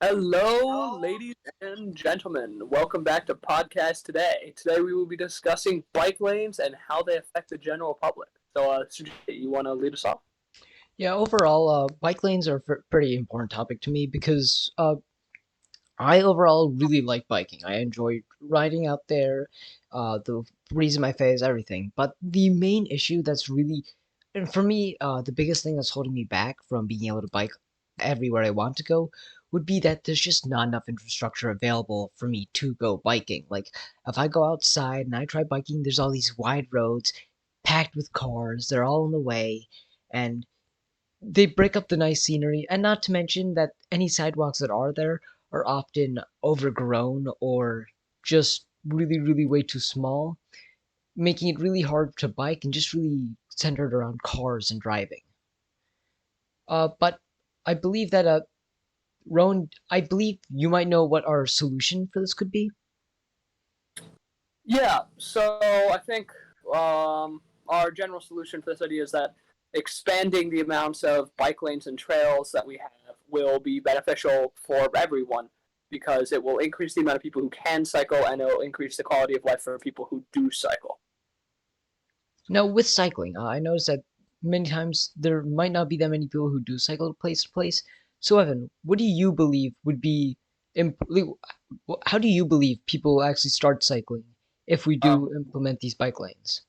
Hello, ladies and gentlemen. Welcome back to Podcast Today. Today we will be discussing bike lanes and how they affect the general public. Sujay, you want to lead us off? Yeah, overall, bike lanes are a pretty important topic to me because I overall really like biking. I enjoy riding out there, the breeze in my face, everything. But the main issue that's really, and for me, the biggest thing that's holding me back from being able to bike everywhere I want to go would be that there's just not enough infrastructure available for me to go biking. Like, if I go outside and I try biking, there's all these wide roads packed with cars, they're all in the way, and they break up the nice scenery, and not to mention that any sidewalks that are there are often overgrown or just really, really way too small, making it really hard to bike and just really centered around cars and driving. But I believe that, Rowan, I believe you might know what our solution for this could be. Yeah, so I think our general solution for this idea is that expanding the amounts of bike lanes and trails that we have will be beneficial for everyone because it will increase the amount of people who can cycle and it will increase the quality of life for people who do cycle. Now, with cycling, I noticed that many times there might not be that many people who do cycle place to place. So, Evan, what do you believe would be how do you believe people actually start cycling if we Um, do implement these bike lanes?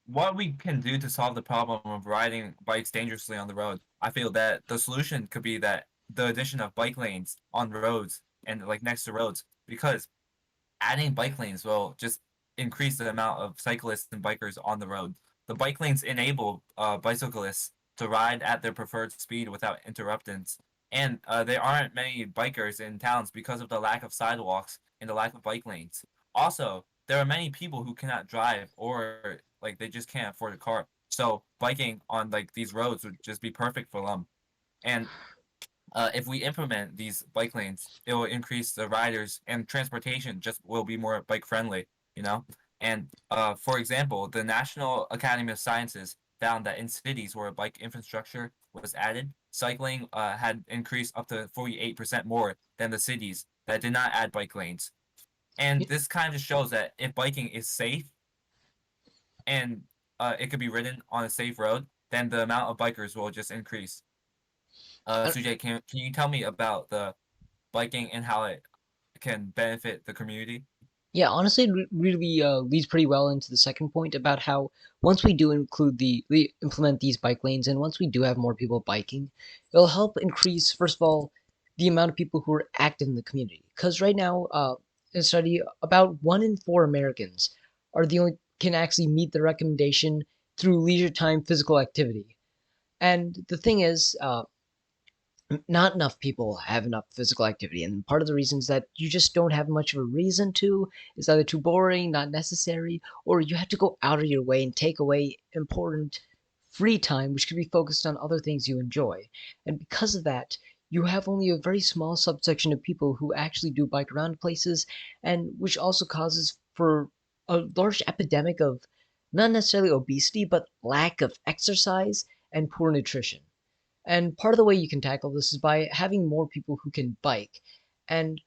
what we can do to solve the problem of riding bikes dangerously on the road, I feel that the solution could be that the addition of bike lanes on roads and like next to roads, because adding bike lanes will just increase the amount of cyclists and bikers on the road. The bike lanes enable bicyclists to ride at their preferred speed without interruptions, and there aren't many bikers in towns because of the lack of sidewalks and the lack of bike lanes. Also, there are many people who cannot drive or like they just can't afford a car. So biking on like these roads would just be perfect for them. And if we implement these bike lanes, it will increase the riders and transportation just will be more bike friendly, you know? And for example, the National Academy of Sciences found that in cities where bike infrastructure was added, cycling had increased up to 48% more than the cities that did not add bike lanes. And Y- this kind of shows that if biking is safe and it could be ridden on a safe road, then the amount of bikers will just increase. uh, Sujay, can you tell me about the biking and how it can benefit the community? Yeah, honestly, it really leads pretty well into the second point about how once we do we implement these bike lanes, and once we do have more people biking, it'll help increase, first of all, the amount of people who are active in the community. Because right now, in a study, about 1 in 4 Americans are the only can actually meet the recommendation through leisure time physical activity. And the thing is, not enough people have enough physical activity, and part of the reasons that you just don't have much of a reason to is either too boring, not necessary, or you have to go out of your way and take away important free time which could be focused on other things you enjoy. And because of that, you have only a very small subsection of people who actually do bike around places, and which also causes for a large epidemic of not necessarily obesity but lack of exercise and poor nutrition. And part of the way you can tackle this is by having more people who can bike. And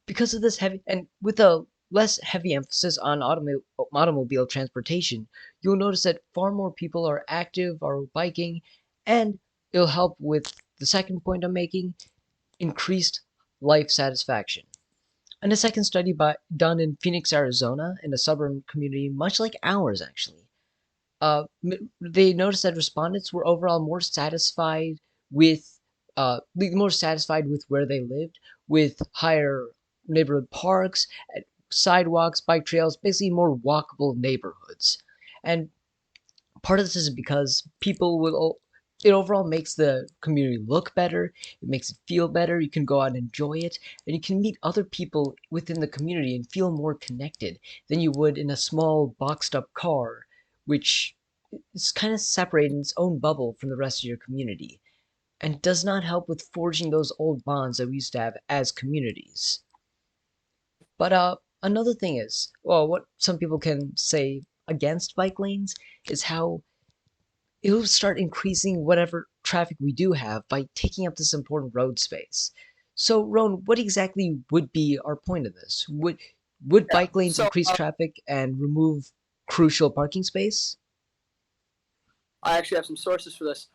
because of this heavy, and with a less heavy emphasis on automobile transportation, you'll notice that far more people are active, are biking, and it'll help with the second point I'm making, increased life satisfaction. And a second study done in Phoenix, Arizona, in a suburban community much like ours, actually, they noticed that respondents were overall more satisfied with more satisfied with where they lived, with higher neighborhood parks, sidewalks, bike trails, basically more walkable neighborhoods. And part of this is because people will it overall makes the community look better, it makes it feel better, you can go out and enjoy it, and you can meet other people within the community and feel more connected than you would in a small boxed up car, which is kind of separated in its own bubble from the rest of your community and does not help with forging those old bonds that we used to have as communities. But another thing is, well, what some people can say against bike lanes is how it'll start increasing whatever traffic we do have by taking up this important road space. So, Roan, what exactly would be our point of this? Would Yeah. bike lanes So increase traffic and remove crucial parking space? I actually have some sources for this.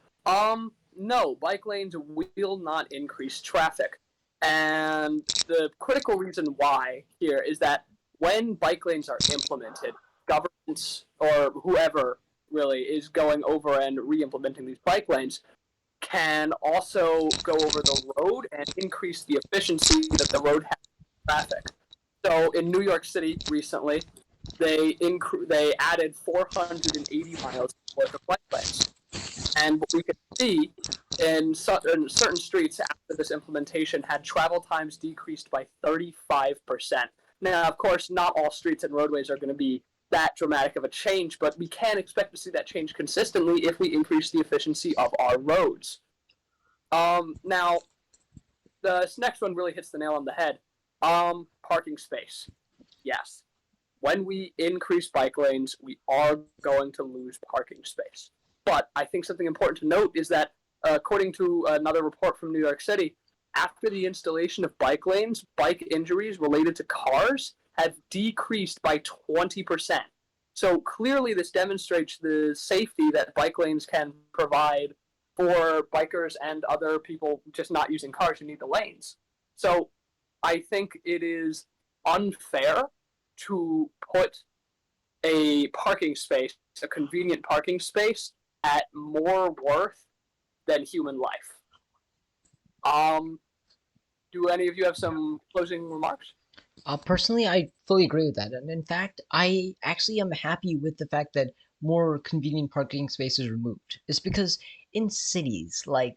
No, bike lanes will not increase traffic. And the critical reason why here is that when bike lanes are implemented, governments or whoever really is going over and re-implementing these bike lanes can also go over the road and increase the efficiency that the road has for traffic. So in New York City recently, they added 480 miles worth of bike lanes. And what we could see in certain streets after this implementation had travel times decreased by 35%. Now, of course, not all streets and roadways are going to be that dramatic of a change, but we can expect to see that change consistently if we increase the efficiency of our roads. Now, this next one really hits the nail on the head. Parking space. Yes. When we increase bike lanes, we are going to lose parking space. But I think something important to note is that, according to another report from New York City, after the installation of bike lanes, bike injuries related to cars have decreased by 20%. So clearly, this demonstrates the safety that bike lanes can provide for bikers and other people just not using cars who need the lanes. So I think it is unfair to put a parking space, a convenient parking space, at more worth than human life. Um, do any of you have some closing remarks? Personally, I fully agree with that. And in fact, I actually am happy with the fact that more convenient parking spaces removed. It's because in cities like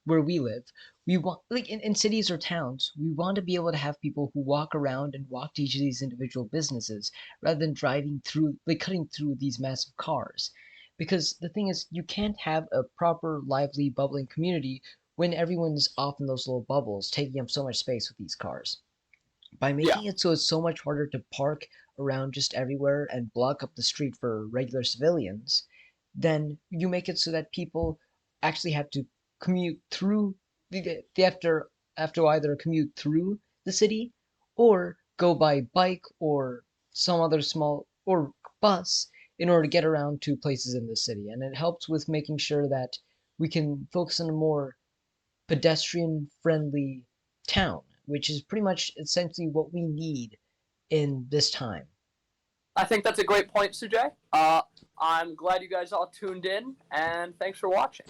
where we live, we want, like in cities or towns, we want to be able to have people who walk around and walk to each of these individual businesses rather than driving through, like cutting through these massive cars. Because the thing is, you can't have a proper, lively, bubbling community when everyone's off in those little bubbles, taking up so much space with these cars. By Yeah, making it so it's so much harder to park around just everywhere and block up the street for regular civilians, then you make it so that people actually have to commute through they have to either commute through the city or go by bike or some other small or bus in order to get around to places in the city. And it helps with making sure that we can focus on a more pedestrian friendly town, which is pretty much essentially what we need in this time. I think that's a great point, Sujay. I'm glad you guys all tuned in, and thanks for watching.